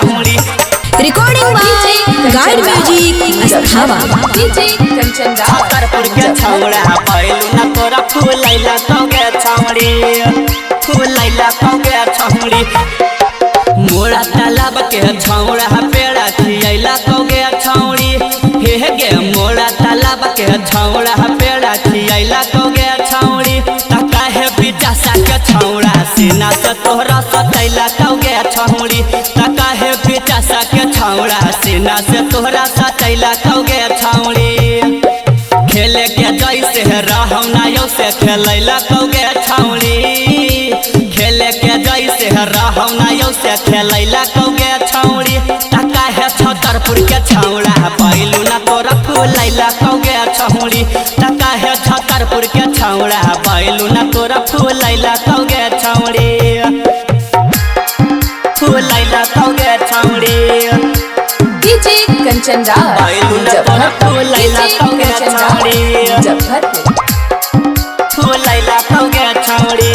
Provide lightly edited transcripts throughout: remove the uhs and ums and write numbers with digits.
छौड़ी। Recording by guide music अस्थावा। DJ Kanchan Raj Chhatarpur के छौड़ा भइलु न तोरा फुलैला कौगे छौड़ी, फुलैला कौगे छौड़ी। मोरा तालाब के छौड़ा पेड़ा खियैला कौगे छौड़ी। हे गे मोरा तालाब के छौड़ा पेड़ा खियैला कौगे छौड़ी। तका है बिचासा के छौड़ा सीना से तोहरा सतैला कौगे छौड़ी। तका है बिचासा के छौड़ा सीना से तोहरा सतैला कौगे छौड़ी। खेले के जैसे रहौ ना यौ से खेलैला कौगे छौड़ी। खेले के जैसे रहौ ना यौ से खेलैला कौगे छौड़ी। तका है छतरपुर के छौड़ा भइलु ना तोरा फुलैला कौगे छौड़ी। तका है छतरपुर के छौड़ा भइलु ना तोरा फुलैला कौगे छौड़ी, फुलैला कौगे छौड़ी। डीजे कंचन राज भइलु ना तोरा फुलैला कौगे छौड़ी, फुलैला कौगे छौड़ी।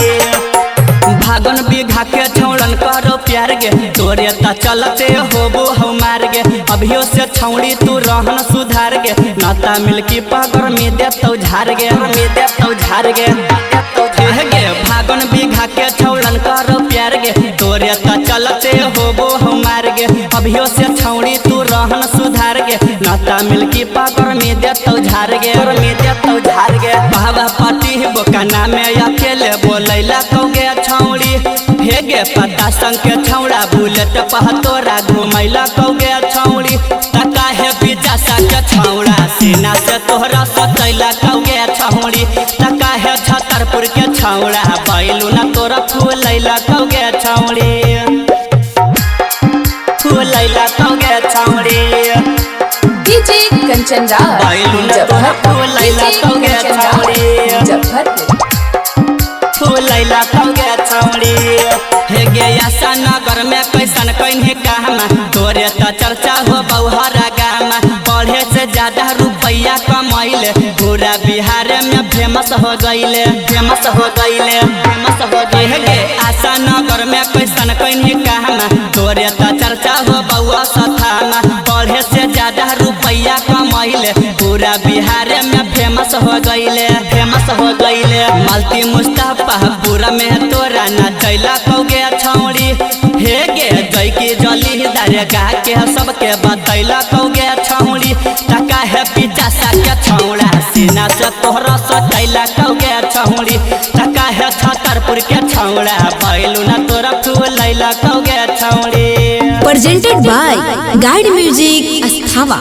भागन बिघा के छौड़न करो प्यार गे तोरे त चलते होबो हम मार गे। अभियो से छौड़ी तू रहन सुधार गे नाता मिलकी पगर में देतौ झार गे, में देतौ झार गे, गे। भागन बिघा के छौड़न करो प्यार गे तोरे त चलते होबो हम मार गे। अभियो से छौड़ी तू रहन सुधार गे नाता मिलकी पगर में देतौ झार गे, में देतौ झार गे। बाबा पति बोकाना में अकेले बोलैला कौगे छौड़ी। हे गे पता संग के छौड़ा बुलेट पह तोरा घुमैला कौगे छौड़ी। तका है बिचासा के छौड़ा सीना से तोहरा सतैला कौगे छौड़ी। तका है छतरपुर के छौड़ा भइलु ना तोरा फुलैला कौगे छौड़ी, फुलैला कौगे छौड़ी। डीजे कंचन राज भइलु ना तोरा फुलैला कौगे छौड़ी, फुलैला कौगे छौड़ी। हे गे आशा नगर में कैसन कहीं कहमा तोरे त चर्चा हो बौहरा गामा। पढ़े से ज्यादा रुपया कमैले पूरा बिहार में फेमस हो गईले, फेमस हो गईले, फेमस हो गईले। गे आशा नगर में कैसन कहीं कहमा तोरे त चर्चा हो बउआ सथामा। पढ़े से ज्यादा रुपया कमैले पूरा बिहार में फेमस हो गईले, फेमस हो गईले। मालती मुस्तफा पूरा में तोरा नचैला कौगे छौड़ी। हे गे जय की जली दरगा के सबके बतैला कौगे छौड़ी। तका है बिचासा के छौड़ा सीना से तोहरा सतैला कौगे छौड़ी। तका है छतरपुर के छौड़ा भइलु ना तोरा फुलैला कौगे छौड़ी। Presented by guide music अस्थावा।